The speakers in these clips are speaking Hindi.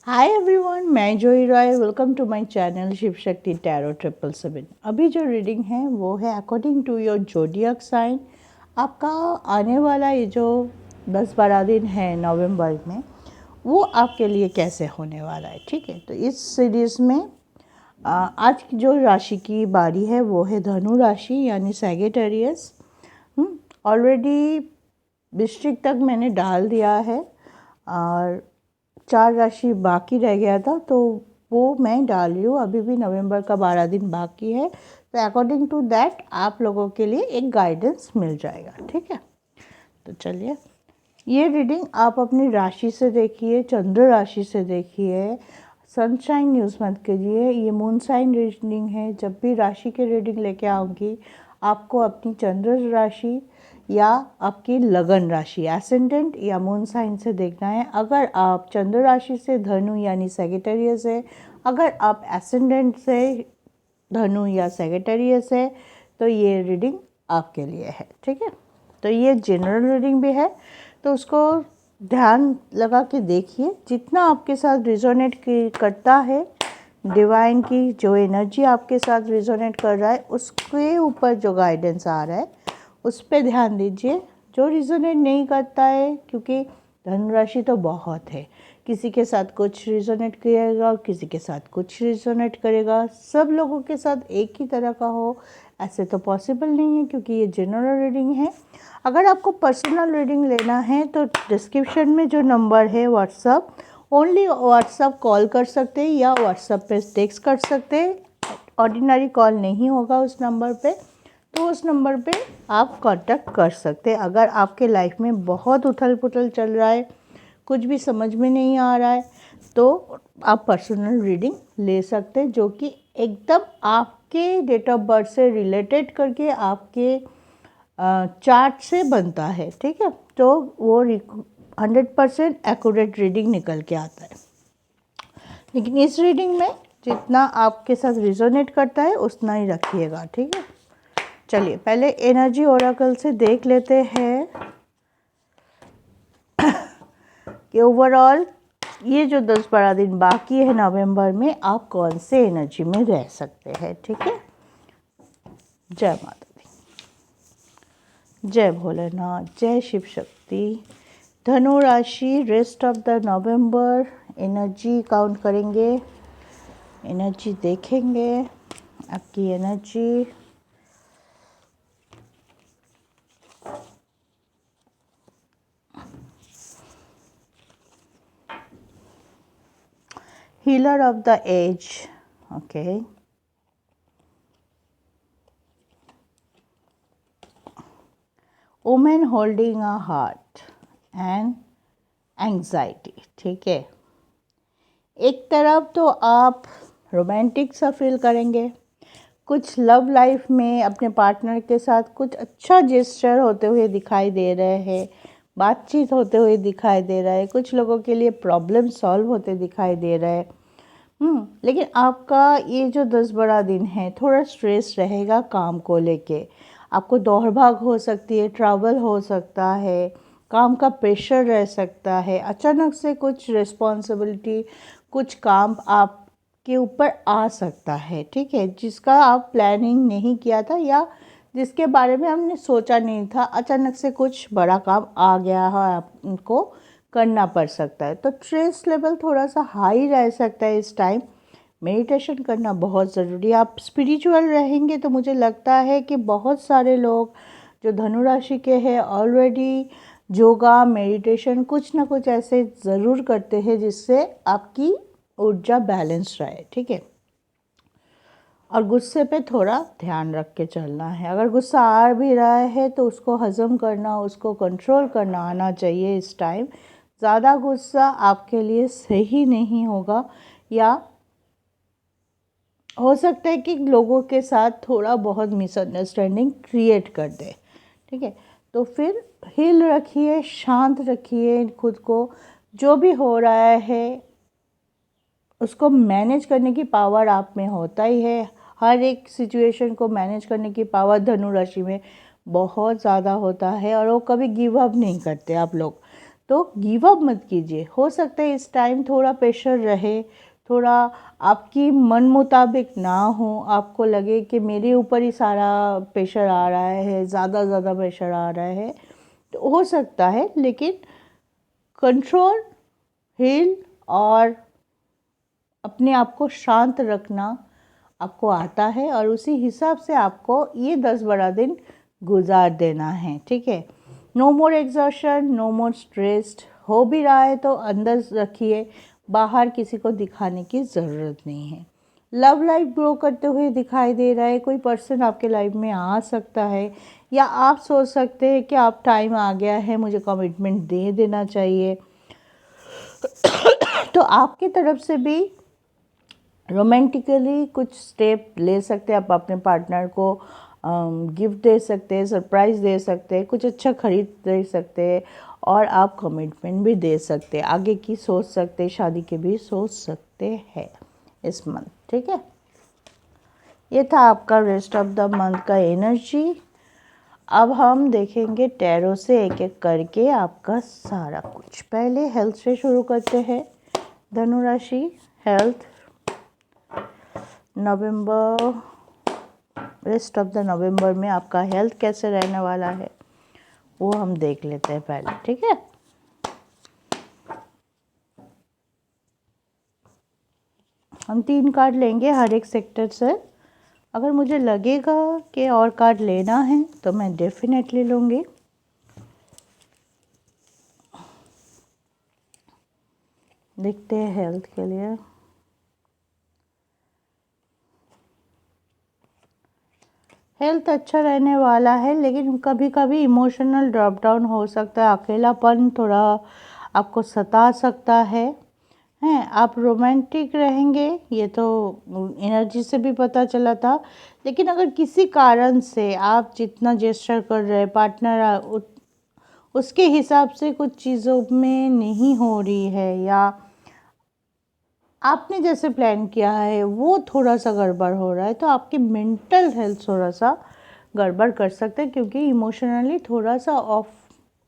हाय एवरीवन, मैं Joy Roy. Welcome to my channel Shiv Shakti tarot 777। अभी जो रीडिंग है वो है according to your zodiac sign. आपका आने वाला ये जो 10-12 दिन है नवंबर में, वो आपके लिए कैसे होने वाला है। ठीक है, तो इस सीरीज़ में आज की जो राशि की बारी है वो है धनु राशि यानी सैगिटेरियस। ऑलरेडी वृश्चिक तक मैंने डाल दिया है और 4 राशि बाकी रह गया था, तो वो मैं डाल रही हूँ। अभी भी नवंबर का 12 दिन बाकी है, तो अकॉर्डिंग टू दैट आप लोगों के लिए एक गाइडेंस मिल जाएगा। ठीक है, तो चलिए, ये रीडिंग आप अपनी राशि से देखिए, चंद्र राशि से देखिए। सनशाइन यूज़ मत कीजिए, ये मून साइन रीडिंग है। जब भी राशि की रीडिंग लेके आऊँगी, आपको अपनी चंद्र राशि या आपकी लगन राशि एसेंडेंट या मून साइन से देखना है। अगर आप चंद्र राशि से धनु यानी सैगिटेरियस है, अगर आप एसेंडेंट से धनु या सैगिटेरियस है, तो ये रीडिंग आपके लिए है। ठीक है, तो ये जनरल रीडिंग भी है, तो उसको ध्यान लगा के देखिए। जितना आपके साथ रिजोनेट करता है, डिवाइन की जो एनर्जी आपके साथ रिजोनेट कर रहा है, उसके ऊपर जो गाइडेंस आ रहा है उस पर ध्यान दीजिए। जो रिजोनेट नहीं करता है, क्योंकि धनराशि तो बहुत है, किसी के साथ कुछ रिजोनेट करेगा, किसी के साथ कुछ रिजोनेट करेगा। सब लोगों के साथ एक ही तरह का हो ऐसे तो पॉसिबल नहीं है, क्योंकि ये जनरल रीडिंग है। अगर आपको पर्सनल रीडिंग लेना है तो डिस्क्रिप्शन में जो नंबर है व्हाट्सअप, ओनली व्हाट्सअप कॉल कर सकते हैं या व्हाट्सअप पे टेक्स्ट कर सकते हैं। ऑर्डिनरी कॉल नहीं होगा उस नंबर पे, तो उस नंबर पे आप कांटेक्ट कर सकते हैं। अगर आपके लाइफ में बहुत उथल पुथल चल रहा है, कुछ भी समझ में नहीं आ रहा है, तो आप पर्सनल रीडिंग ले सकते हैं, जो कि एकदम आपके डेट ऑफ बर्थ से रिलेटेड करके आपके चार्ट से बनता है। ठीक है, तो वो 100% एक्यूरेट रीडिंग निकल के आता है। लेकिन इस रीडिंग में जितना आपके साथ रिजोनेट करता है उतना ही रखिएगा। ठीक है, चलिए पहले एनर्जी ओरेकल से देख लेते हैं कि ओवरऑल ये जो 10-12 दिन बाकी है नवंबर में, आप कौन से एनर्जी में रह सकते हैं। ठीक है, जय माता दी, जय भोलेनाथ, जय शिव शक्ति। धनु राशि, rest of the November energy count करेंगे, एनर्जी देखेंगे, आपकी energy. Healer of the age, okay. Woman holding a heart and anxiety, ठीक है। एक तरफ तो आप रोमांटिक सा फील करेंगे, कुछ लव लाइफ में अपने पार्टनर के साथ कुछ अच्छा जेस्चर होते हुए दिखाई दे रहे हैं, बातचीत होते हुए दिखाई दे रहा है, कुछ लोगों के लिए प्रॉब्लम सॉल्व होते दिखाई दे रहा है। लेकिन आपका ये जो 10-12 दिन है, थोड़ा स्ट्रेस रहेगा काम को लेके। आपको दौड़ भाग हो सकती है, ट्रैवल हो सकता है, काम का प्रेशर रह सकता है, अचानक से कुछ रिस्पॉन्सिबिलिटी, कुछ काम आपके ऊपर आ सकता है। ठीक है, जिसका आप प्लानिंग नहीं किया था या जिसके बारे में हमने सोचा नहीं था, अचानक से कुछ बड़ा काम आ गया है, आपको करना पड़ सकता है। तो स्ट्रेस लेवल थोड़ा सा हाई रह सकता है इस टाइम। मेडिटेशन करना बहुत ज़रूरी है। आप स्पिरिचुअल रहेंगे तो मुझे लगता है कि बहुत सारे लोग जो धनु राशि के हैं ऑलरेडी योगा, मेडिटेशन कुछ ना कुछ ऐसे ज़रूर करते हैं जिससे आपकी ऊर्जा बैलेंस रहे। ठीक है, और गुस्से पे थोड़ा ध्यान रख के चलना है। अगर गुस्सा आ भी रहा है तो उसको हज़म करना, उसको कंट्रोल करना आना चाहिए इस टाइम। ज़्यादा गुस्सा आपके लिए सही नहीं होगा, या हो सकता है कि लोगों के साथ थोड़ा बहुत मिसअंडरस्टैंडिंग क्रिएट कर दे। ठीक है, तो फिर हिल रखिए, शांत रखिए खुद को। जो भी हो रहा है उसको मैनेज करने की पावर आप में होता ही है। हर एक सिचुएशन को मैनेज करने की पावर धनु राशि में बहुत ज़्यादा होता है, और वो कभी गिव अप नहीं करते आप लोग। तो गिव अप मत कीजिए। हो सकता है इस टाइम थोड़ा प्रेशर रहे, थोड़ा आपकी मन मुताबिक ना हो, आपको लगे कि मेरे ऊपर ही सारा प्रेशर आ रहा है, ज़्यादा प्रेशर आ रहा है, तो हो सकता है। लेकिन कंट्रोल, हील और अपने आप को शांत रखना आपको आता है, और उसी हिसाब से आपको ये 10-12 दिन गुजार देना है, ठीक है। नो मोर एग्जॉशन, नो मोर स्ट्रेस्ड। हो भी रहा है तो अंदर रखिए, बाहर किसी को दिखाने की ज़रूरत नहीं है। लव लाइफ ग्रो करते हुए दिखाई दे रहा है, कोई पर्सन आपके लाइफ में आ सकता है, या आप सोच सकते हैं कि आप टाइम आ गया है, मुझे कमिटमेंट दे देना चाहिए। तो आपकी तरफ से भी रोमांटिकली कुछ स्टेप ले सकते हैं। आप अपने पार्टनर को गिफ्ट दे सकते हैं, सरप्राइज़ दे सकते हैं, कुछ अच्छा खरीद दे सकते हैं, और आप कमिटमेंट भी दे सकते हैं, आगे की सोच सकते हैं, शादी के भी सोच सकते हैं इस मंथ, ठीक है। ये था आपका रेस्ट ऑफ द मंथ का एनर्जी। अब हम देखेंगे टैरो से एक एक करके आपका सारा कुछ। पहले हेल्थ से शुरू करते हैं। धनु राशि, health November, rest of the नवंबर में आपका हेल्थ कैसे रहने वाला है वो हम देख लेते हैं पहले, ठीक है। हम 3 कार्ड लेंगे हर एक सेक्टर से। अगर मुझे लगेगा कि और कार्ड लेना है तो मैं डेफिनेटली लूँगी। देखते हैं हेल्थ के लिए। हेल्थ अच्छा रहने वाला है, लेकिन कभी कभी इमोशनल ड्रॉप डाउन हो सकता है, अकेलापन थोड़ा आपको सता सकता है। हैं, आप रोमांटिक रहेंगे, ये तो एनर्जी से भी पता चला था। लेकिन अगर किसी कारण से आप जितना जेस्चर कर रहे हैं, पार्टनर उसके हिसाब से कुछ चीज़ों में नहीं हो रही है, या आपने जैसे प्लान किया है वो थोड़ा सा गड़बड़ हो रहा है, तो आपकी मेंटल हेल्थ थोड़ा सा गड़बड़ कर सकते हैं, क्योंकि इमोशनली थोड़ा सा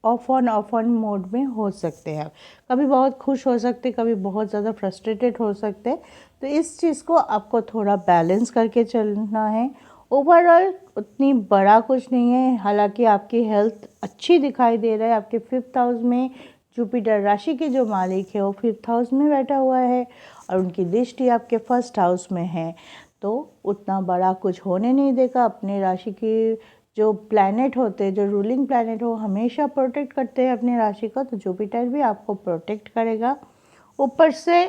ऑफ ऑन मोड में हो सकते हैं। कभी बहुत खुश हो सकते, कभी बहुत ज़्यादा फ्रस्ट्रेटेड हो सकते। तो इस चीज़ को आपको थोड़ा बैलेंस करके चलना है। ओवरऑल उतनी बड़ा कुछ नहीं है, हालांकि आपकी हेल्थ अच्छी दिखाई दे रहा है। आपके 5th हाउस में जुपिटर राशि के जो मालिक है वो 5th हाउस में बैठा हुआ है, और उनकी दृष्टि आपके 1st हाउस में है, तो उतना बड़ा कुछ होने नहीं देगा। अपने राशि की जो प्लैनेट होते हैं, जो रूलिंग प्लैनेट हो, हमेशा प्रोटेक्ट करते हैं अपनी राशि को, तो जुपिटर भी आपको प्रोटेक्ट करेगा। ऊपर से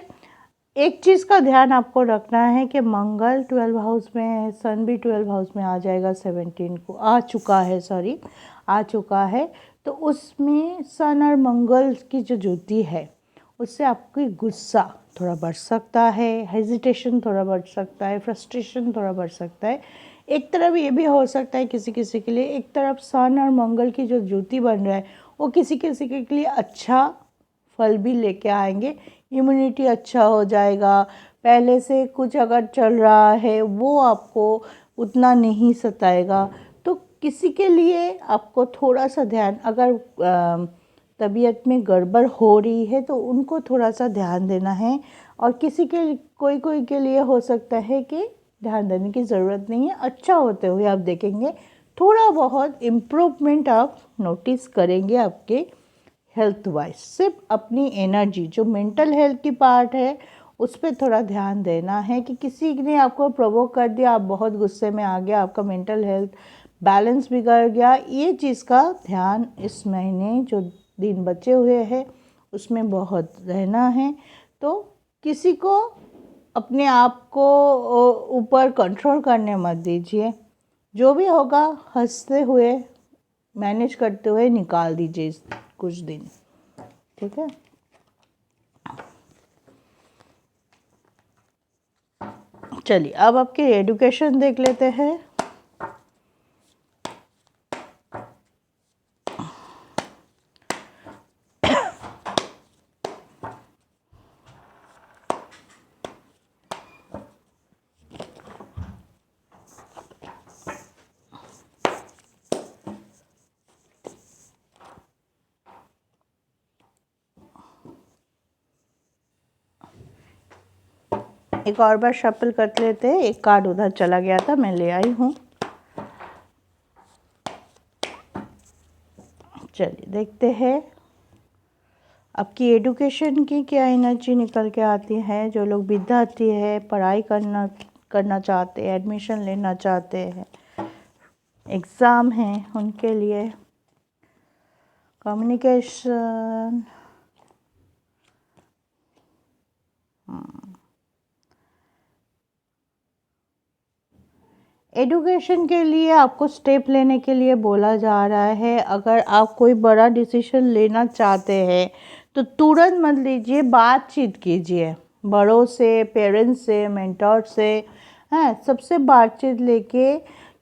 एक चीज़ का ध्यान आपको रखना है कि मंगल 12 हाउस में है, सन भी 12 हाउस में आ जाएगा, 17 को आ चुका है। तो उसमें सन और मंगल की जो जुति है उससे आपकी गुस्सा थोड़ा बढ़ सकता है, हेजिटेशन थोड़ा बढ़ सकता है, फ्रस्ट्रेशन थोड़ा बढ़ सकता है। एक तरफ ये भी हो सकता है किसी किसी के लिए, एक तरफ सन और मंगल की जो जुति बन रहा है वो किसी किसी के लिए अच्छा फल भी लेके आएंगे। इम्यूनिटी अच्छा हो जाएगा, पहले से कुछ अगर चल रहा है वो आपको उतना नहीं सताएगा। तो किसी के लिए आपको थोड़ा सा ध्यान, अगर तबीयत में गड़बड़ हो रही है तो उनको थोड़ा सा ध्यान देना है, और किसी के कोई के लिए हो सकता है कि ध्यान देने की ज़रूरत नहीं है। अच्छा होते हुए आप देखेंगे थोड़ा बहुत इम्प्रूवमेंट आप नोटिस करेंगे आपके हेल्थ वाइज। सिर्फ अपनी एनर्जी, जो मेंटल हेल्थ की पार्ट है, उस पर थोड़ा ध्यान देना है कि किसी ने आपको प्रोवोक कर दिया, आप बहुत गुस्से में आ गया, आपका मेंटल हेल्थ बैलेंस बिगड़ गया। ये चीज़ का ध्यान इस महीने जो दिन बचे हुए हैं उसमें बहुत रहना है। तो किसी को अपने आप को ऊपर कंट्रोल करने मत दीजिए, जो भी होगा हंसते हुए मैनेज करते हुए निकाल दीजिए कुछ दिन, ठीक है। चलिए अब आपकी एजुकेशन देख लेते हैं। एक और बार शफल कर लेते हैं। एक कार्ड उधर चला गया था, मैं ले आई हूँ। चलिए देखते हैं आपकी एडुकेशन की क्या एनर्जी निकल के आती है। जो लोग विद्यार्थी है, पढ़ाई करना चाहते हैं, एडमिशन लेना चाहते हैं, एग्ज़ाम है, उनके लिए कम्युनिकेशन, एडुकेशन के लिए आपको स्टेप लेने के लिए बोला जा रहा है। अगर आप कोई बड़ा डिसीजन लेना चाहते हैं तो तुरंत मत लीजिए, बातचीत कीजिए बड़ों से, पेरेंट्स से, मेंटर से, हाँ सबसे बातचीत लेके,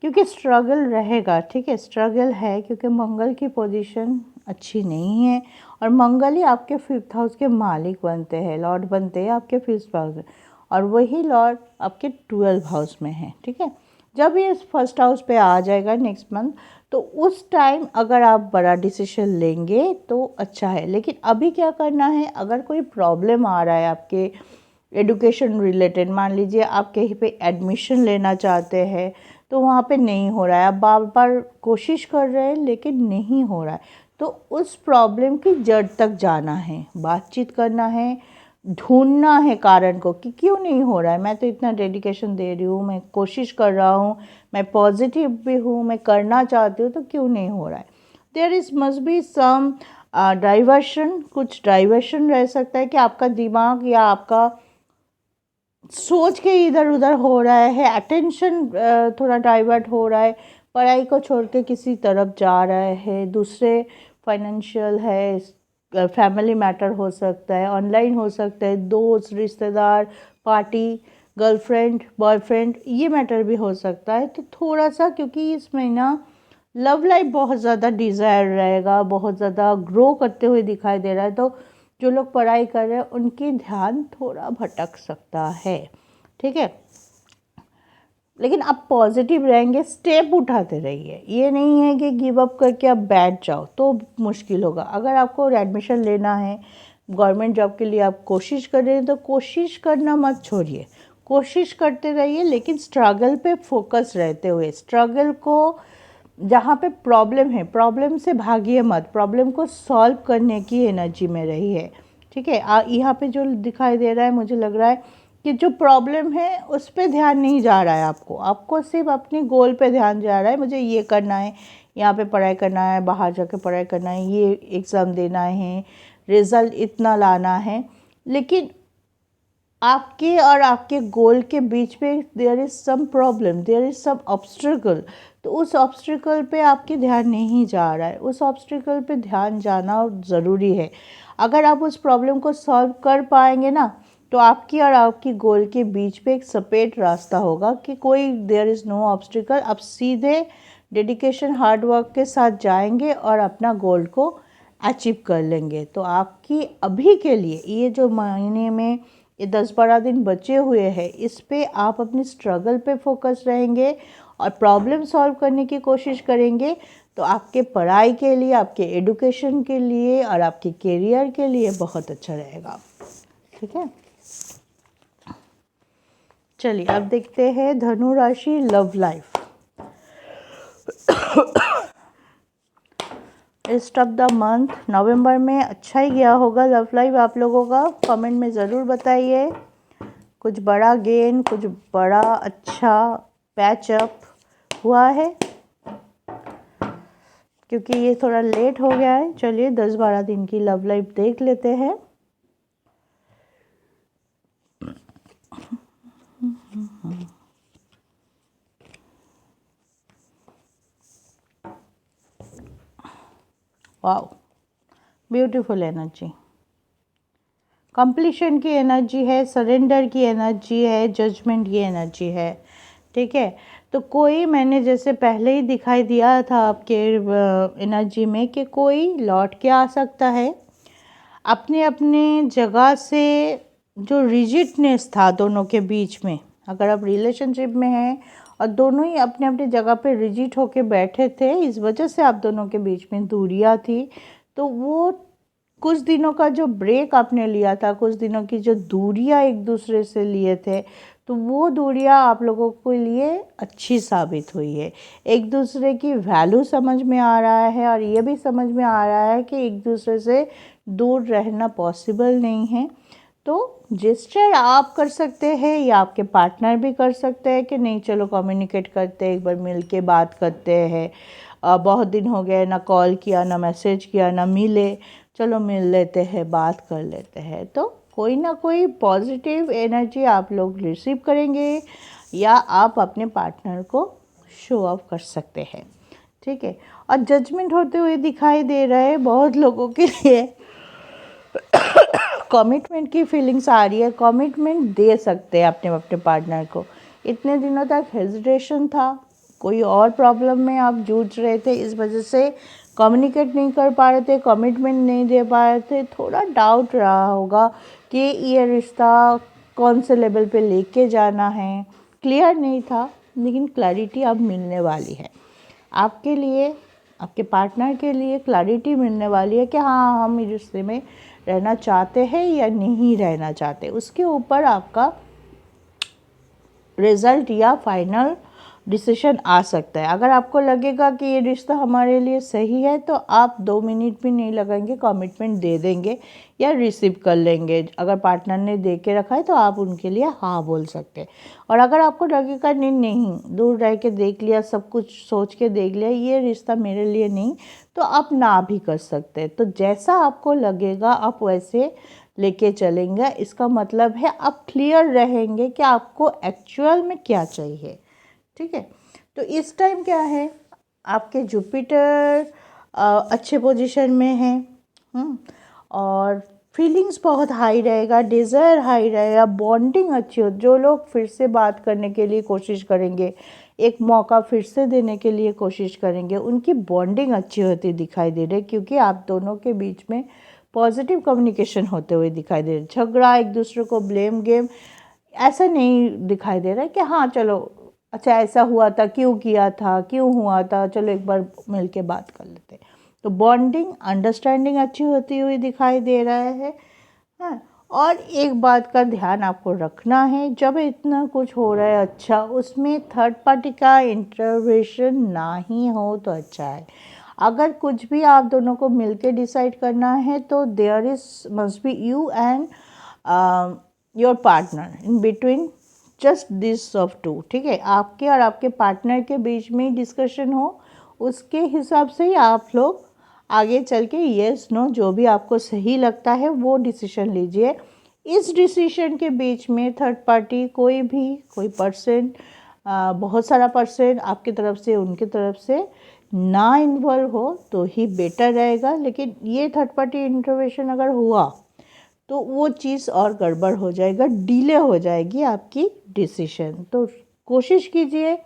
क्योंकि स्ट्रगल रहेगा। ठीक है, स्ट्रगल है क्योंकि मंगल की पोजीशन अच्छी नहीं है और मंगल ही आपके 5th हाउस के मालिक बनते हैं, लॉर्ड बनते हैं आपके 5th हाउस में, और वही लॉर्ड आपके 12th हाउस में है। ठीक है, जब ये 1st हाउस पे आ जाएगा नेक्स्ट मंथ, तो उस टाइम अगर आप बड़ा डिसीजन लेंगे तो अच्छा है। लेकिन अभी क्या करना है, अगर कोई प्रॉब्लम आ रहा है आपके एडुकेशन रिलेटेड, मान लीजिए आप कहीं पे एडमिशन लेना चाहते हैं तो वहाँ पे नहीं हो रहा है, आप बार बार कोशिश कर रहे हैं लेकिन नहीं हो रहा है, तो उस प्रॉब्लम की जड़ तक जाना है, बातचीत करना है, ढूंढना है कारण को कि क्यों नहीं हो रहा है। मैं तो इतना डेडिकेशन दे रही हूँ, मैं कोशिश कर रहा हूँ, मैं पॉजिटिव भी हूँ, मैं करना चाहती हूँ, तो क्यों नहीं हो रहा है। There is must be some diversion, कुछ डाइवर्शन रह सकता है कि आपका दिमाग या आपका सोच के इधर उधर हो रहा है, अटेंशन थोड़ा डाइवर्ट हो रहा है, पढ़ाई को छोड़ के किसी तरफ जा रहा है, दूसरे फाइनेंशियल है, फैमिली मैटर हो सकता है, ऑनलाइन हो सकता है, दोस्त, रिश्तेदार, पार्टी, गर्लफ्रेंड, बॉयफ्रेंड, ये मैटर भी हो सकता है। तो थोड़ा सा, क्योंकि इस महीना लव लाइफ बहुत ज़्यादा डिज़ायर रहेगा, बहुत ज़्यादा ग्रो करते हुए दिखाई दे रहा है, तो जो लोग पढ़ाई कर रहे हैं उनकी ध्यान थोड़ा भटक सकता है। ठीक है, लेकिन आप पॉजिटिव रहेंगे, स्टेप उठाते रहिए। ये नहीं है कि गिव अप करके आप बैठ जाओ तो मुश्किल होगा। अगर आपको एडमिशन लेना है, गवर्नमेंट जॉब के लिए आप कोशिश कर रहे हैं, तो कोशिश करना मत छोड़िए, कोशिश करते रहिए, लेकिन स्ट्रगल पे फोकस रहते हुए, स्ट्रगल को जहाँ पे प्रॉब्लम है, प्रॉब्लम से भागिए मत, प्रॉब्लम को सॉल्व करने की एनर्जी में रही है। ठीक है, यहाँ पे जो दिखाई दे रहा है, मुझे लग रहा है कि जो प्रॉब्लम है उस पर ध्यान नहीं जा रहा है आपको सिर्फ अपने गोल पे ध्यान जा रहा है। मुझे ये करना है, यहाँ पे पढ़ाई करना है, बाहर जाके पढ़ाई करना है, ये एग्ज़ाम देना है, रिज़ल्ट इतना लाना है, लेकिन आपके और आपके गोल के बीच में there is some problem, there is some obstacle. तो उस ऑब्स्टिकल पे आपकी ध्यान नहीं जा रहा है, उस ऑब्स्टिकल पे ध्यान जाना ज़रूरी है। अगर आप उस प्रॉब्लम को सॉल्व कर पाएंगे ना, तो आपकी और आपकी गोल के बीच पे एक सपेट रास्ता होगा कि कोई देयर इज़ नो ऑब्स्टिकल। आप सीधे डेडिकेशन, हार्ड वर्क के साथ जाएंगे और अपना गोल को अचीव कर लेंगे। तो आपकी अभी के लिए ये जो महीने में ये 10-12 दिन बचे हुए हैं, इस पे आप अपनी स्ट्रगल पे फोकस रहेंगे और प्रॉब्लम सॉल्व करने की कोशिश करेंगे, तो आपके पढ़ाई के लिए, आपके एडुकेशन के लिए और आपके करियर के लिए बहुत अच्छा रहेगा। ठीक है, चलिए अब देखते हैं धनु राशि, love life. Rest of the month November में अच्छा ही गया होगा लव लाइफ आप लोगों का, कमेंट में ज़रूर बताइए। कुछ बड़ा गेन, कुछ बड़ा अच्छा पैचअप हुआ है, क्योंकि ये थोड़ा लेट हो गया है। चलिए 10-12 दिन की लव लाइफ देख लेते हैं। वाओ, ब्यूटीफुल एनर्जी, कंप्लीशन की एनर्जी है, सरेंडर की एनर्जी है, जजमेंट की एनर्जी है। ठीक है, तो कोई, मैंने जैसे पहले ही दिखाई दिया था आपके एनर्जी में कि कोई लौट के आ सकता है अपने अपने जगह से। जो रिजिडनेस था दोनों के बीच में, अगर आप रिलेशनशिप में हैं और दोनों ही अपने अपने जगह पे रिजिड होके बैठे थे, इस वजह से आप दोनों के बीच में दूरियां थी, तो वो कुछ दिनों का जो ब्रेक आपने लिया था, कुछ दिनों की जो दूरियां एक दूसरे से लिए थे, तो वो दूरियां आप लोगों के लिए अच्छी साबित हुई है। एक दूसरे की वैल्यू समझ में आ रहा है और ये भी समझ में आ रहा है कि एक दूसरे से दूर रहना पॉसिबल नहीं है। तो जेस्चर आप कर सकते हैं या आपके पार्टनर भी कर सकते हैं कि नहीं चलो कम्युनिकेट करते हैं, एक बार मिल के बात करते हैं, बहुत दिन हो गए ना कॉल किया ना मैसेज किया ना मिले, चलो मिल लेते हैं बात कर लेते हैं। तो कोई ना कोई पॉजिटिव एनर्जी आप लोग रिसीव करेंगे या आप अपने पार्टनर को शो ऑफ कर सकते हैं, ठीक है। और जजमेंट होते हुए दिखाई दे रहा है बहुत लोगों के लिए। कमिटमेंट की फीलिंग्स आ रही है, कमिटमेंट दे सकते हैं अपने अपने पार्टनर को। इतने दिनों तक हेजिटेशन था, कोई और प्रॉब्लम में आप जूझ रहे थे, इस वजह से कम्युनिकेट नहीं कर पा रहे थे, कमिटमेंट नहीं दे पा रहे थे, थोड़ा डाउट रहा होगा कि ये रिश्ता कौन से लेवल पे लेके जाना है, क्लियर नहीं था। लेकिन क्लैरिटी अब मिलने वाली है आपके लिए, आपके पार्टनर के लिए क्लैरिटी मिलने वाली है कि हाँ हम इस रिश्ते में रहना चाहते हैं या नहीं रहना चाहते। उसके ऊपर आपका रिज़ल्ट या फाइनल डिसीजन आ सकता है। अगर आपको लगेगा कि ये रिश्ता हमारे लिए सही है तो आप 2 मिनट भी नहीं लगाएंगे, कमिटमेंट दे देंगे या रिसीव कर लेंगे। अगर पार्टनर ने दे के रखा है तो आप उनके लिए हाँ बोल सकते हैं। और अगर आपको लगेगा नहीं नहीं, दूर रह के देख लिया, सब कुछ सोच के देख लिया, ये रिश्ता मेरे लिए नहीं, तो आप ना भी कर सकते हैं। तो जैसा आपको लगेगा आप वैसे लेके चलेंगे। इसका मतलब है आप क्लियर रहेंगे कि आपको एक्चुअल में क्या चाहिए, ठीक है। तो इस टाइम क्या है, आपके जुपिटर अच्छे पोजीशन में है, और फीलिंग्स बहुत हाई रहेगा, डिज़ायर हाई रहेगा, बॉन्डिंग अच्छी हो। जो लोग फिर से बात करने के लिए कोशिश करेंगे, एक मौका फिर से देने के लिए कोशिश करेंगे, उनकी बॉन्डिंग अच्छी होती दिखाई दे रही है, क्योंकि आप दोनों के बीच में पॉजिटिव कम्युनिकेशन होते हुए दिखाई दे रहा है। झगड़ा, एक दूसरे को ब्लेम गेम, ऐसा नहीं दिखाई दे रहा है कि हाँ चलो अच्छा ऐसा हुआ था, क्यों किया था, क्यों हुआ था, चलो एक बार मिल के बात कर लेते हैं। तो बॉन्डिंग, अंडरस्टैंडिंग अच्छी होती हुई दिखाई दे रहा है। हाँ, और एक बात का ध्यान आपको रखना है, जब इतना कुछ हो रहा है अच्छा, उसमें थर्ड पार्टी का इंटरवेंशन ना ही हो तो अच्छा है। अगर कुछ भी आप दोनों को मिलके डिसाइड करना है तो there is must be you and your partner in between, just this of two, ठीक है। आपके और आपके पार्टनर के बीच में डिस्कशन हो, उसके हिसाब से ही आप लोग आगे चल के येस नो जो भी आपको सही लगता है वो डिसीजन लीजिए। इस डिसीजन के बीच में थर्ड पार्टी कोई पर्सन, बहुत सारा पर्सन आपकी तरफ से उनकी तरफ से ना इन्वॉल्व हो तो ही बेटर रहेगा। लेकिन ये थर्ड पार्टी इंटरवेंशन अगर हुआ तो वो चीज़ और गड़बड़ हो जाएगा, डिले हो जाएगी आपकी डिसीजन। तो कोशिश कीजिए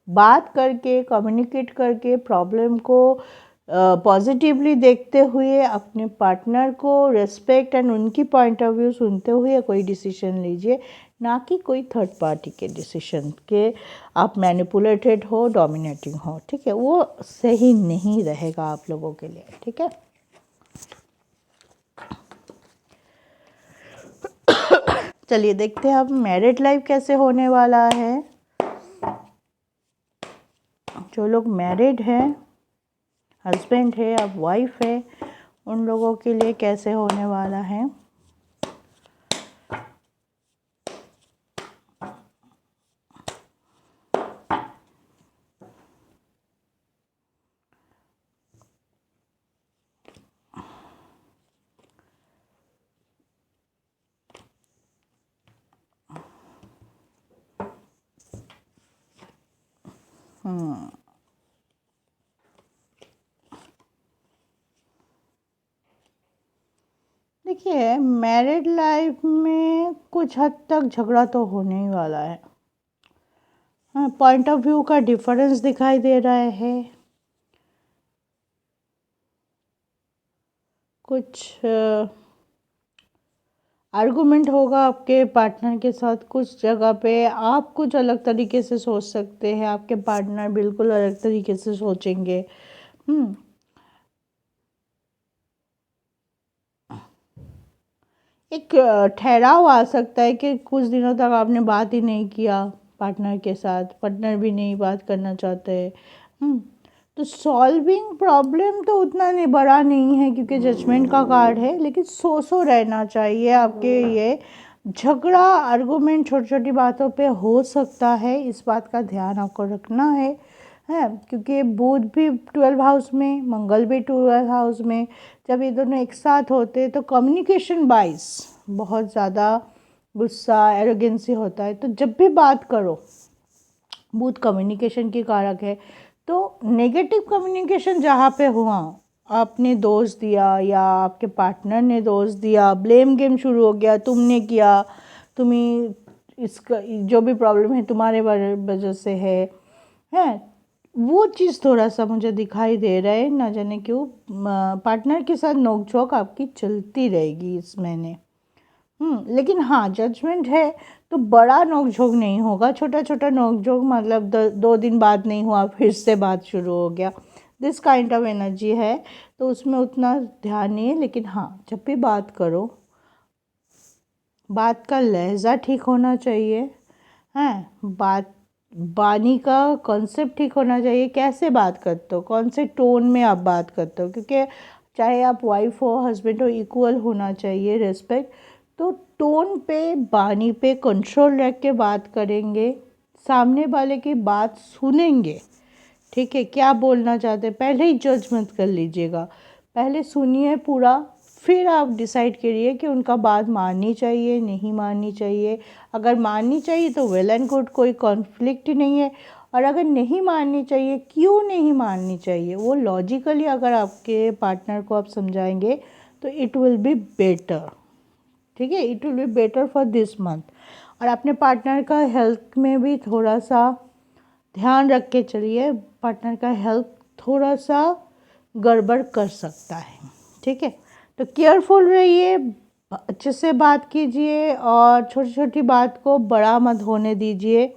बात करके, कम्युनिकेट करके, प्रॉब्लम को पॉजिटिवली देखते हुए, अपने पार्टनर को रेस्पेक्ट एंड उनकी पॉइंट ऑफ व्यू सुनते हुए कोई डिसीजन लीजिए, ना कि कोई थर्ड पार्टी के डिसीजन के आप मैनिपुलेटेड हो, डोमिनेटिंग हो, ठीक है। वो सही नहीं रहेगा आप लोगों के लिए, ठीक है। चलिए देखते हैं अब मैरिड लाइफ कैसे होने वाला है। जो लोग मैरिड हैं, हस्बैंड है, अब वाइफ है, उन लोगों के लिए कैसे होने वाला है। देखिए मैरिड लाइफ में कुछ हद तक झगड़ा तो होने ही वाला है। हाँ, पॉइंट ऑफ व्यू का डिफरेंस दिखाई दे रहा है। कुछ आर्गुमेंट होगा आपके पार्टनर के साथ, कुछ जगह पे आप कुछ अलग तरीके से सोच सकते हैं, आपके पार्टनर बिल्कुल अलग तरीके से सोचेंगे। एक ठहराव आ सकता है कि कुछ दिनों तक आपने बात ही नहीं किया पार्टनर के साथ, पार्टनर भी नहीं बात करना चाहते हैं। तो सॉल्विंग प्रॉब्लम तो उतना नहीं बड़ा नहीं है क्योंकि जजमेंट का कार्ड है, लेकिन सो रहना चाहिए आपके ये झगड़ा आर्गुमेंट छोटी छोटी बातों पे हो सकता है, इस बात का ध्यान आपको रखना है क्योंकि बुध भी 12 हाउस में, मंगल भी 12 हाउस में, जब ये दोनों एक साथ होते हैं तो कम्युनिकेशन वाइज बहुत ज़्यादा गुस्सा एरोगेंसी होता है। तो जब भी बात करो, बुध कम्युनिकेशन की कारक है, तो नेगेटिव कम्युनिकेशन जहाँ पे हुआ, आपने दोष दिया या आपके पार्टनर ने दोष दिया, ब्लेम गेम शुरू हो गया, तुमने किया, तुम्हें इसका जो भी प्रॉब्लम है तुम्हारे वजह से है, वो चीज़ थोड़ा सा मुझे दिखाई दे रहा है। ना जाने क्यों पार्टनर के साथ नोकझोंक आपकी चलती रहेगी इस महीने। लेकिन हाँ, जजमेंट है तो बड़ा नोकझोंक नहीं होगा, छोटा छोटा नोकझोंक, मतलब 2 दिन बात नहीं हुआ फिर से बात शुरू हो गया, दिस काइंड ऑफ एनर्जी है, तो उसमें उतना ध्यान नहीं है। लेकिन हाँ, जब भी बात करो, बात का लहजा ठीक होना चाहिए, बात बानी का कॉन्सेप्ट ठीक होना चाहिए, कैसे बात करते हो, कौन से टोन में आप बात करते हो, क्योंकि चाहे आप वाइफ हो हस्बैंड हो, इक्वल होना चाहिए रिस्पेक्ट। तो टोन पे, बानी पे कंट्रोल रख के बात करेंगे, सामने वाले की बात सुनेंगे, ठीक है, क्या बोलना चाहते हैं पहले ही जज मत कर लीजिएगा, पहले सुनिए पूरा, फिर आप डिसाइड करिए कि उनका बात माननी चाहिए नहीं माननी चाहिए। अगर माननी चाहिए तो वेल एंड गुड, कोई कॉन्फ्लिक्ट नहीं है, और अगर नहीं माननी चाहिए, क्यों नहीं माननी चाहिए, वो लॉजिकली अगर आपके पार्टनर को आप समझाएंगे तो इट विल बी बेटर, ठीक है, it will be better for this month. और अपने पार्टनर का हेल्थ में भी थोड़ा सा ध्यान रख के चलिए, पार्टनर का हेल्थ थोड़ा सा गड़बड़ कर सकता है, ठीक है, तो केयरफुल रहिए, अच्छे से बात कीजिए और छोटी छोटी बात को बड़ा मत होने दीजिए।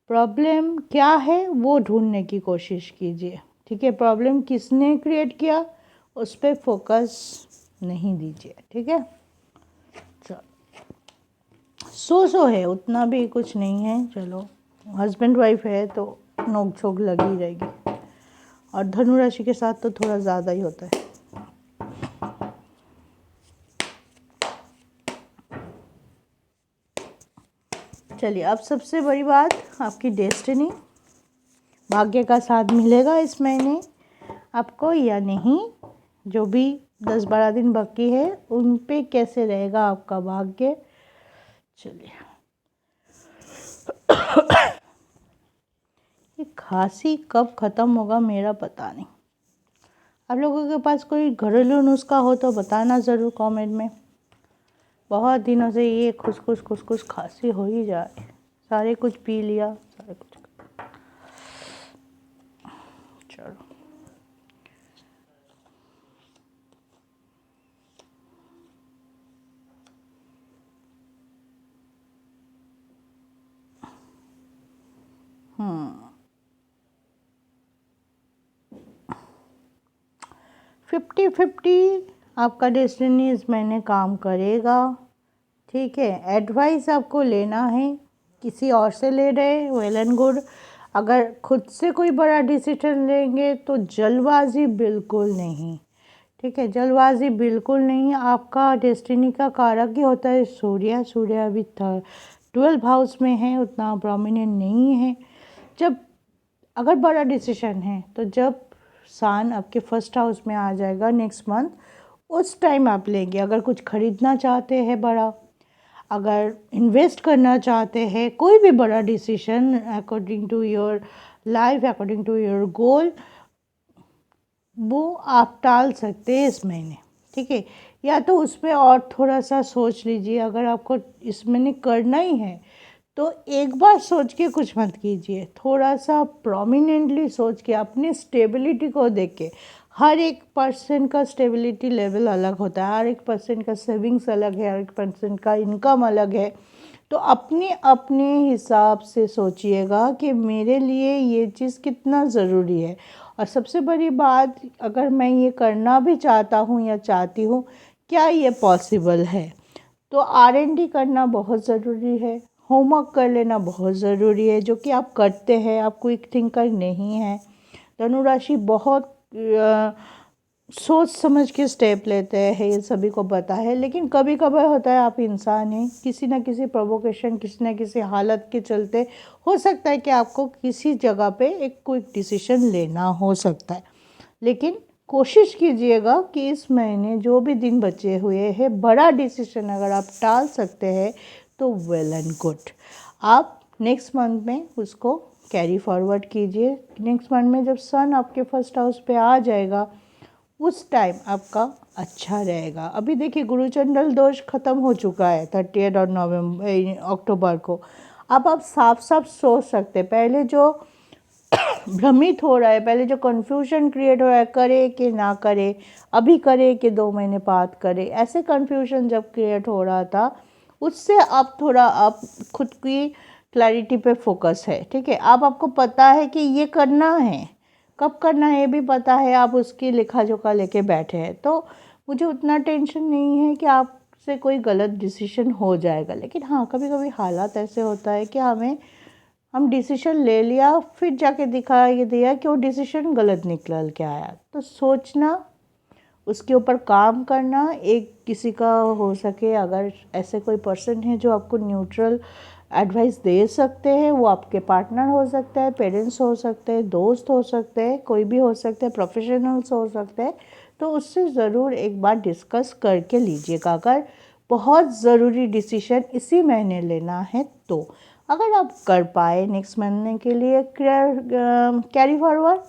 प्रॉब्लम क्या है वो ढूंढने की कोशिश कीजिए, ठीक है, प्रॉब्लम किसने क्रिएट किया उस पर फोकस नहीं दीजिए, ठीक है। चलो सो है, उतना भी कुछ नहीं है, चलो हस्बैंड वाइफ है तो नोक झोंक लगी रहेगी, और धनु राशि के साथ तो थोड़ा ज़्यादा ही होता है। चलिए, अब सबसे बड़ी बात, आपकी डेस्टिनी, भाग्य का साथ मिलेगा इस महीने आपको या नहीं, जो भी 10-12 दिन बाकी है उन पे कैसे रहेगा आपका भाग्य। चलिए, ये खांसी कब ख़त्म होगा मेरा पता नहीं, आप लोगों के पास कोई घरेलू नुस्खा हो तो बताना ज़रूर कमेंट में। बहुत दिनों से ये खुश खांसी हो ही जाए, सारे कुछ पी लिया, सारे कुछ, चलो हम्म 50-50 आपका डेस्टिनी इस महीने काम करेगा, ठीक है। एडवाइस आपको लेना है, किसी और से ले रहे वेल एंड गुड, अगर खुद से कोई बड़ा डिसीजन लेंगे तो जल्दबाजी बिल्कुल नहीं, ठीक है, जल्दबाजी बिल्कुल नहीं। आपका डेस्टिनी का कारक ही होता है सूर्य, सूर्य अभी 12 हाउस में है, उतना प्रोमिनेंट नहीं है। जब अगर बड़ा डिसीजन है तो जब सन आपके फर्स्ट हाउस में आ जाएगा नेक्स्ट मंथ, उस टाइम आप लेंगे। अगर कुछ खरीदना चाहते हैं बड़ा, अगर इन्वेस्ट करना चाहते हैं, कोई भी बड़ा decision according to your life, according to your goal, वो आप टाल सकते हैं इस महीने, ठीक है, या तो उस पर और थोड़ा सा सोच लीजिए। अगर आपको इस महीने करना ही है तो एक बार सोच के कुछ मत कीजिए, थोड़ा सा प्रोमिनेंटली सोच के, अपनी स्टेबिलिटी को देख के। हर एक पर्सन का स्टेबिलिटी लेवल अलग होता है, हर एक पर्सन का सेविंग्स अलग है, हर एक पर्सन का इनकम अलग है, तो अपने अपने हिसाब से सोचिएगा कि मेरे लिए ये चीज़ कितना ज़रूरी है। और सबसे बड़ी बात, अगर मैं ये करना भी चाहता हूँ या चाहती हूँ, क्या ये पॉसिबल है। तो R&D करना बहुत ज़रूरी है, होमवर्क कर लेना बहुत ज़रूरी है, जो कि आप करते हैं, आप क्विक थिंकर नहीं है। धनु राशि बहुत सोच समझ के स्टेप लेते हैं, ये सभी को पता है, लेकिन कभी कभार होता है, आप इंसान हैं, किसी ना किसी प्रोवोकेशन, किसी ना किसी हालत के चलते हो सकता है कि आपको किसी जगह पे एक क्विक डिसीजन लेना हो सकता है। लेकिन कोशिश कीजिएगा कि इस महीने जो भी दिन बचे हुए हैं, बड़ा डिसीजन अगर आप टाल सकते हैं तो वेल एंड गुड, आप नेक्स्ट मंथ में उसको कैरी फॉरवर्ड कीजिए। नेक्स्ट मंथ में जब सन आपके फर्स्ट हाउस पे आ जाएगा, उस टाइम आपका अच्छा रहेगा। अभी देखिए गुरुचंडल दोष खत्म हो चुका है 30 और अक्टूबर को। अब आप साफ साफ सोच सकते, पहले जो भ्रमित हो रहा है, पहले जो कन्फ्यूजन क्रिएट हो रहा है, करे कि ना करे, अभी करे कि 2 महीने बाद करे, ऐसे कन्फ्यूजन जब क्रिएट हो रहा था, उससे अब थोड़ा आप खुद की क्लैरिटी पे फोकस है। ठीक है, अब आपको पता है कि ये करना है, कब करना है ये भी पता है, आप उसकी लेखा जोखा लेके बैठे हैं, तो मुझे उतना टेंशन नहीं है कि आपसे कोई गलत डिसीजन हो जाएगा। लेकिन हाँ, कभी कभी हालात ऐसे होता है कि हम डिसीजन ले लिया, फिर जाके दिखाई दिया कि वो डिसीजन गलत निकल के आया। तो सोचना, उसके ऊपर काम करना, एक किसी का हो सके, अगर ऐसे कोई पर्सन है जो आपको न्यूट्रल एडवाइस दे सकते हैं, वो आपके पार्टनर हो सकते हैं, पेरेंट्स हो सकते हैं, दोस्त हो सकते हैं, कोई भी हो सकते हैं, प्रोफेशनल्स हो सकते हैं, तो उससे ज़रूर एक बार डिस्कस करके लीजिएगा। अगर बहुत ज़रूरी डिसीजन इसी महीने लेना है तो अगर आप कर पाए नेक्स्ट महीने के लिए कैरी फॉरवर्ड,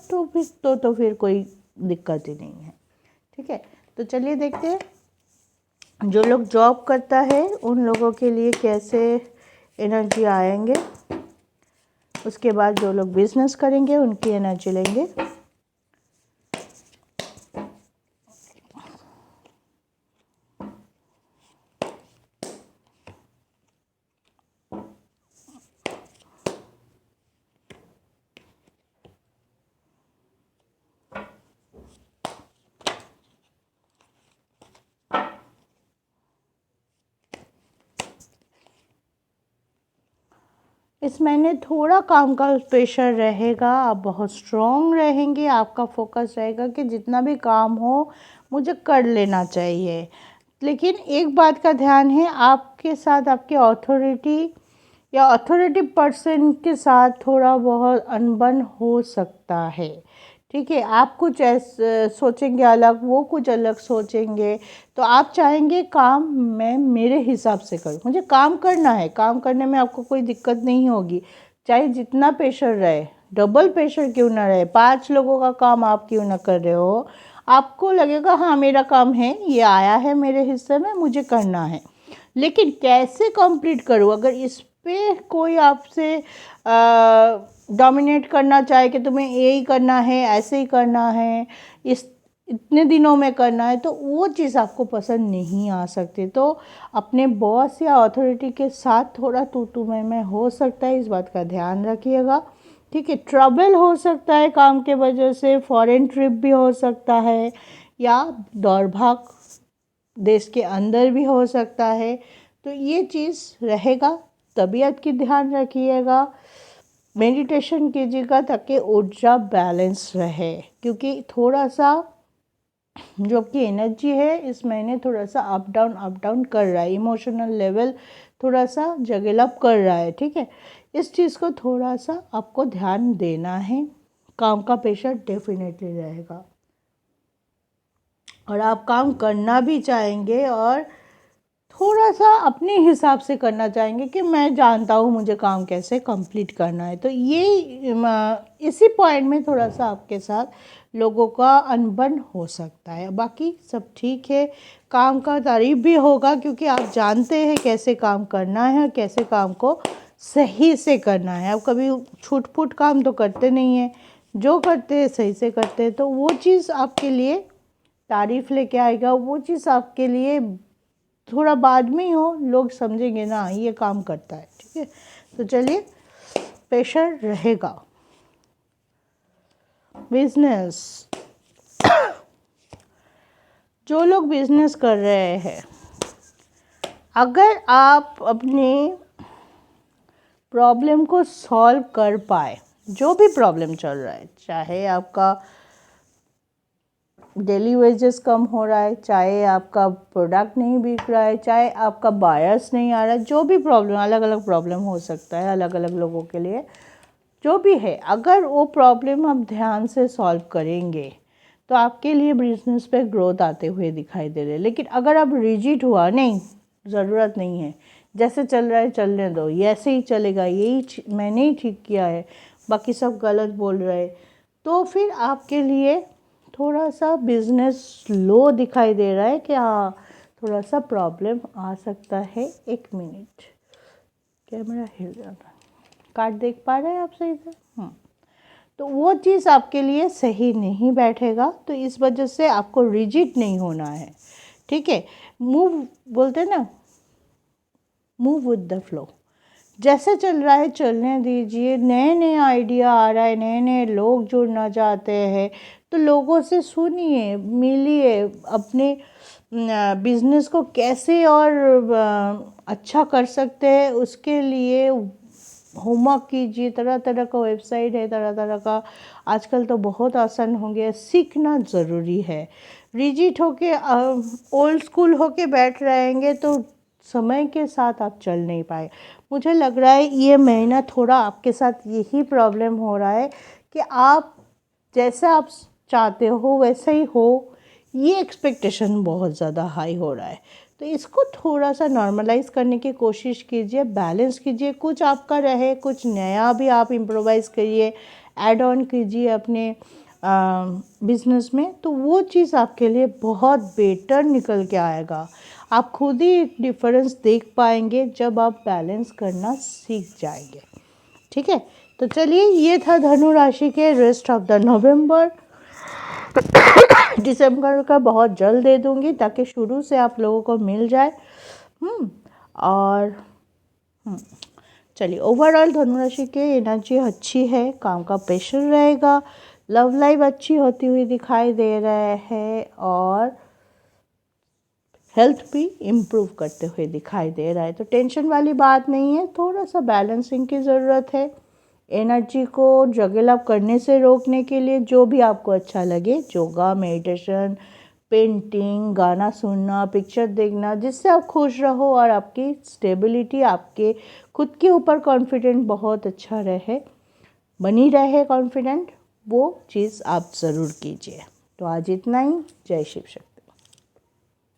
तो फिर कोई दिक्कत ही नहीं है। ठीक है, तो चलिए देखते हैं जो लोग जॉब करता है उन लोगों के लिए कैसे एनर्जी आएंगे, उसके बाद जो लोग बिजनेस करेंगे उनकी एनर्जी लेंगे। इस महीने थोड़ा काम का प्रेशर रहेगा, आप बहुत स्ट्रॉन्ग रहेंगे, आपका फोकस रहेगा कि जितना भी काम हो मुझे कर लेना चाहिए। लेकिन एक बात का ध्यान है, आपके साथ आपके अथॉरिटी या अथॉरिटी पर्सन के साथ थोड़ा बहुत अनबन हो सकता है। ठीक है, आप कुछ ऐसे सोचेंगे अलग, वो कुछ अलग सोचेंगे, तो आप चाहेंगे काम मैं मेरे हिसाब से करूँ, मुझे काम करना है, काम करने में आपको कोई दिक्कत नहीं होगी, चाहे जितना प्रेशर रहे, डबल प्रेशर क्यों ना रहे, 5 लोगों का काम आप क्यों ना कर रहे हो, आपको लगेगा हाँ मेरा काम है, ये आया है मेरे हिस्से में, मुझे करना है। लेकिन कैसे कंप्लीट करूँ, अगर इस पे कोई आपसे डोमिनेट करना चाहे कि तुम्हें यही करना है, ऐसे ही करना है, इतने दिनों में करना है, तो वो चीज़ आपको पसंद नहीं आ सकती। तो अपने बॉस या अथॉरिटी के साथ थोड़ा तू मैं हो सकता है, इस बात का ध्यान रखिएगा। ठीक है, ट्रबल हो सकता है काम के वजह से, फॉरेन ट्रिप भी हो सकता है, या दौड़ भाग देश के अंदर भी हो सकता है, तो ये चीज़ रहेगा। तबीयत की ध्यान रखिएगा, मेडिटेशन कीजिएगा ताकि ऊर्जा बैलेंस रहे, क्योंकि थोड़ा सा जो आपकी एनर्जी है इस महीने थोड़ा सा अप डाउन कर रहा है, इमोशनल लेवल थोड़ा सा जगेल अप कर रहा है। ठीक है, इस चीज़ को थोड़ा सा आपको ध्यान देना है। काम का प्रेशर डेफिनेटली रहेगा और आप काम करना भी चाहेंगे और थोड़ा सा अपने हिसाब से करना चाहेंगे कि मैं जानता हूँ मुझे काम कैसे कंप्लीट करना है। तो ये इसी पॉइंट में थोड़ा सा आपके साथ लोगों का अनबन हो सकता है, बाकी सब ठीक है। काम का तारीफ भी होगा क्योंकि आप जानते हैं कैसे काम करना है और कैसे काम को सही से करना है। आप कभी छूट फूट काम तो करते नहीं हैं, जो करते हैं सही से करते हैं, तो वो चीज़ आपके लिए तारीफ़ लेके आएगा, वो चीज़ आपके लिए थोड़ा बाद में ही हो, लोग समझेंगे ना ये काम करता है। ठीक है, तो चलिए, प्रेशर रहेगा। बिजनेस, जो लोग बिजनेस कर रहे हैं, अगर आप अपने प्रॉब्लम को सॉल्व कर पाए, जो भी प्रॉब्लम चल रहा है, चाहे आपका डेली वेजेस कम हो रहा है, चाहे आपका प्रोडक्ट नहीं बिक रहा है, चाहे आपका बायर्स नहीं आ रहा है, जो भी प्रॉब्लम, अलग अलग प्रॉब्लम हो सकता है अलग अलग लोगों के लिए, जो भी है, अगर वो प्रॉब्लम आप ध्यान से सॉल्व करेंगे तो आपके लिए बिजनेस पे ग्रोथ आते हुए दिखाई दे रहे हैं। लेकिन अगर आप रिजिड हुआ, नहीं ज़रूरत नहीं है, जैसे चल रहा है चलने दो, ऐसे ही चलेगा, यही मैंने ही ठीक किया है, बाकी सब गलत बोल रहे, तो फिर आपके लिए थोड़ा सा बिजनेस लो दिखाई दे रहा है कि हाँ थोड़ा सा प्रॉब्लम आ सकता है। 1 मिनट, कैमरा हिल रहा था, कार्ड देख पा रहे हैं आप सही से? तो वो चीज़ आपके लिए सही नहीं बैठेगा, तो इस वजह से आपको रिजिड नहीं होना है, ठीक है। मूव बोलते हैं ना, मूव विद द फ्लो, जैसे चल रहा है चलने दीजिए। नए नए आइडिया आ रहा है, नए नए लोग जुड़ना चाहते हैं, तो लोगों से सुनिए, मिलिए, अपने बिजनेस को कैसे और अच्छा कर सकते हैं उसके लिए होमवर्क कीजिए। तरह तरह का वेबसाइट है, तरह तरह का, आजकल तो बहुत आसान हो गया, सीखना ज़रूरी है। रिजिड होके ओल्ड स्कूल होके बैठ रहेंगे तो समय के साथ आप चल नहीं पाए। मुझे लग रहा है ये महीना थोड़ा आपके साथ यही प्रॉब्लम हो रहा है कि आप जैसा आप चाहते हो वैसे ही हो, ये एक्सपेक्टेशन बहुत ज़्यादा हाई हो रहा है। तो इसको थोड़ा सा नॉर्मलाइज करने की कोशिश कीजिए, बैलेंस कीजिए, कुछ आपका रहे, कुछ नया भी आप इम्प्रोवाइज़ करिए, ऐड ऑन कीजिए अपने बिजनेस में, तो वो चीज़ आपके लिए बहुत बेटर निकल के आएगा। आप खुद ही डिफरेंस देख पाएंगे जब आप बैलेंस करना सीख जाएंगे, ठीक है। तो चलिए, ये था धनु राशि के रेस्ट ऑफ द नवंबर। दिसंबर का बहुत जल्द दे दूंगी ताकि शुरू से आप लोगों को मिल जाए। और चलिए, ओवरऑल धनुराशि की एनर्जी अच्छी है, काम का प्रेशर रहेगा, लव लाइफ अच्छी होती हुई दिखाई दे रहा है, और हेल्थ भी इम्प्रूव करते हुए दिखाई दे रहा है। तो टेंशन वाली बात नहीं है, थोड़ा सा बैलेंसिंग की ज़रूरत है। एनर्जी को जगल अप करने से रोकने के लिए जो भी आपको अच्छा लगे, योगा, मेडिटेशन, पेंटिंग, गाना सुनना, पिक्चर देखना, जिससे आप खुश रहो और आपकी स्टेबिलिटी, आपके खुद के ऊपर कॉन्फिडेंट बहुत अच्छा रहे, बनी रहे कॉन्फिडेंट, वो चीज़ आप ज़रूर कीजिए। तो आज इतना ही। जय शिव शक्ति।